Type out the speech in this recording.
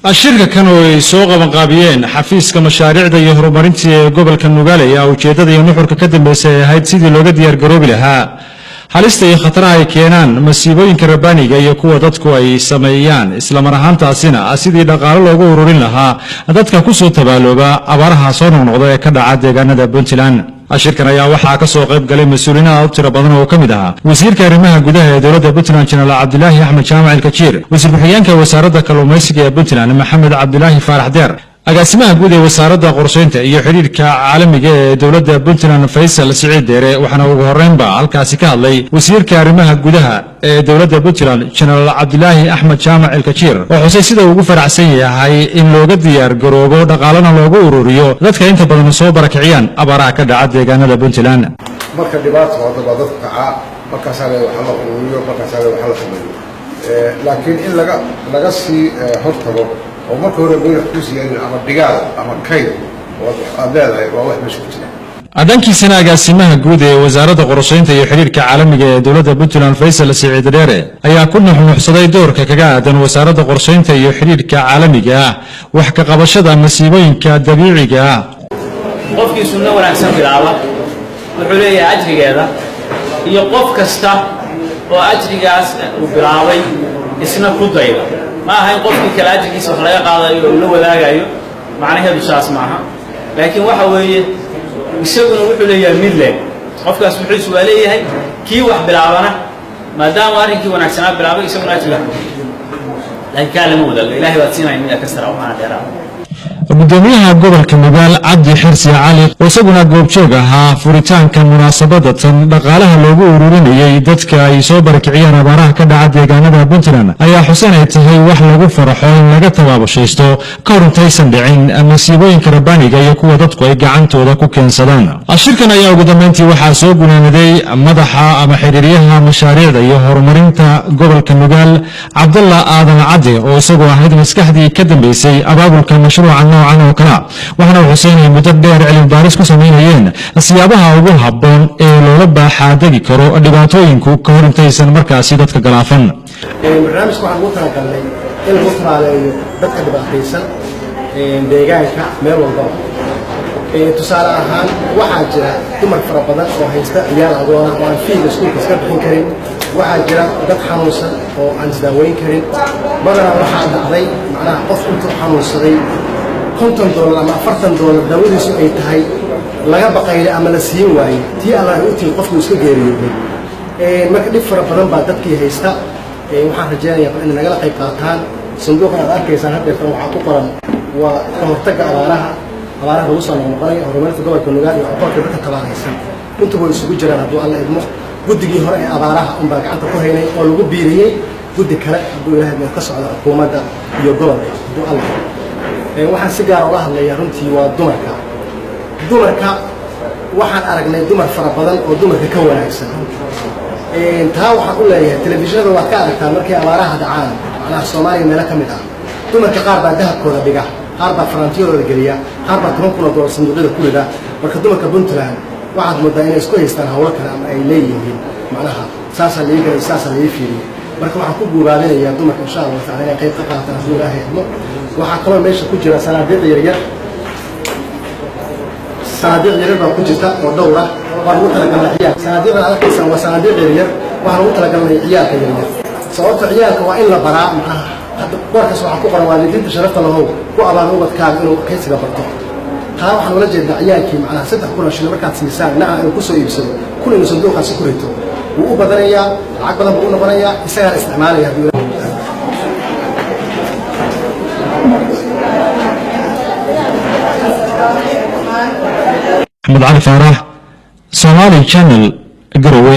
الشركة كانوا يسوق مقابيين حفيز كمشاريع ذي هرمرنتي قبل كنوغالي أو جيدة ينحر كقدم بس هاي سيدي لو قد يرجروب لها halista iyo khataraha ay keenaan masiibooyinka rabbaaniga iyo kuwa dadku ay sameeyaan isla mar ahaantaasina sidii dhaqaale loogu ururin lahaa dadka ku soo tabaalooba abaaraha soo noqnoqda ee ka dhaca deegaanada Puntland ashirkan ayaa waxaa ka soo qayb galay mas'uuliyiin aad u tiro badan oo ka mid ah wasiirka arrimaha gudaha ee dawladda Puntland General Cabdulaahi Axmed Jaamac Al-Kajiir wasiir ku-xigeenka wasaaradda kalluumaysiga ee Puntland Maxamed Cabdulaahi Faarax Deer agaasimaha guud ee wasaaradda qorsheynta iyo xiriirka caalamiga ee dawladda Puntland Faysal Siciid Deere waxaana ugu horeynba halkaasi ka hadlay wasiirka arrimaha gudaha ee dawladda Puntland General Cabdulaahi Axmed Jaamac Al-Kajiir oo xusay sida ugu faraxsan yahay in looga diyaar garoobo dhaqaalana loogu ururiyo dadka inta badan soo barakiciyaan abaaraha ka dhaca deegaanada Puntland marka dhibaato wadada dadka markaas ay wax la ururiyo markaas ay wax la sameeyo laakiin in laga sii hortago oo marka hore way ku siiyeen ama digaal ama kayd oo adeeday waa wax meesha ku jira adankiisana agaasimaha guud ee wasaaradda qorsheynta iyo xiriirka caalamiga ee dawladda Puntland Faysal Siciid Deere ayaa ku nuuxnuuxsaday doorka kaga aadan wasaaradda qorsheynta iyo xiriirka caalamiga wax ka qabashada masiibooyinka dabiiciga ah qofkii sunna wanaagsan bilaaba wuxuu leeyahay ajrigeeda iyo qof kasta oo ajrigaas uu bilaabay isna ku dayda ما هاي قف كلاجي كيس وخلايا قاضي ولا ولا جايو معناها بشاس معها لكن وحوي يسوون وحول يميل له قف كاس وحول سؤالية هاي كي واحد بالعبانة ما دام وارين كي ونحسنا بالعبانة يسوون أجله لكن كلام هو ده إلهي بتسينا إني أكسر أو أنا ترى gudoomiyaha gobolka Magaal Cabdi Xirsi Cali oo isaguna goobjoog ahaa furitaanka munaasabadatan dhaqaalaha loogu ururinayay dadka ay soo barakiciyaan abaaraha ka dhaca deegaanada Puntland ayaa xusanay tahay wax lagu faraxo in laga tabaabashaysto ka hor intaysan dhicin masiibooyinka rabbaaniga iyo kuwa dadku ay gacantooda ku keensadaan ashirkan ayaa ugu dambeyntii waxaa soo gunaanaday madaxa ama xiriiryaha mashaariicda iyo horumarinta gobolka Magaal Cabdalla Aadan Cade oo isagoo ahayd maskaxdii ka dambeysay abaabulka mashruuca noocan oo kala waxaana Xuseen muddo dheer cilmi baaris ku sameeyeen siyaabaha ugu habboon ee loola baaxaadagi karo dhibaatooyinku ka hor intaysan markaasi dadka galaafan barnaamijku waxaan ugu talagalnay in lagu tallaaleeyo dadka dhibaataysan deegaanka meel walba tusaale ahaan waxaa jira dumar fara badan oo haysta ciyaal agoon oo aan fiiga iskuulka iska bixin karin waxaa jira dad xanuunsan oo aan isdaaweyn karin badanaa waxaa dhacday macnaha qof intuu xanuunsaday $50 ama $40 dawadiisu ay tahay laga baqayay ama la siin waayay tii Allah uu tii qofku iska geeriyooday marka dhib fara badan baa dadkii haysta waxaan rajaynayaa in nagala qayb qaataan sanduuqa aad arkaysaan hadda waxa ku qoran waa ka hortagga abaaraha lagu soo noqonay horumarinta gobolka Magaal iyo aqoonta dadka tabaaraysan inta way isugu jiraan hadduu Allah idmo guddigii hore ee abaaraha baa gacanta ku haynay oo lagu biiriyay guddi kale hadduu Ilaahay ka socdo xukuumadda iyo gobolka hadduu Allah waxaan si gaar ah ula hadlayaa runtii waa dumarka waxaan aragnay dumar fara badan oo dumarka ka wanaagsan taa waxaan u leeyahay telefishinada waad ka aragtaa markay abaaraha dhacaan macnaha Soomaaliya meelo ka mid ah dumarka qaar baa dahabkooda dhiga qaar baa faraantiyadooda geliya qaar baa $10,000 sanduuqyada ku rida marka dumarka Puntland waxaad moodaa inay isku haystaan hawlo kale ama ay leeyihiin macnaha saasa laga fiiriyo marka waxaan ku guubaabinayaa dumarka insha Allah taala inay qayb ka qaataan hadduu Ilaahay idmo waxaa kaloo meesha ku jira sanaadiiq yaryar baa ku jirta oo dhowr ah waan ugu talagalnay ciyaal sanaadiiqda arkaysan waa sanaadiiq yaryar waxaan ugu talagalnay ciyaalka yaryar sababta ciyaalka waa in la baraa macnaha hadda warkaas waxaa ku qoran waalidiinta sharafta lahow ku abaan ubadkaaga inuu kaysiga barto taa waxaan ula jeedaa ciyaalkii macnaha 3 kun oo shilin markaad siisaan naca inuu ku soo iibsado kun inuu sanduuqaasi ku rito wuu u badanayaa lacag badan buu u noqonayaa isagaa isticmaalaya أحمد علي فارح Somali Channel Garowe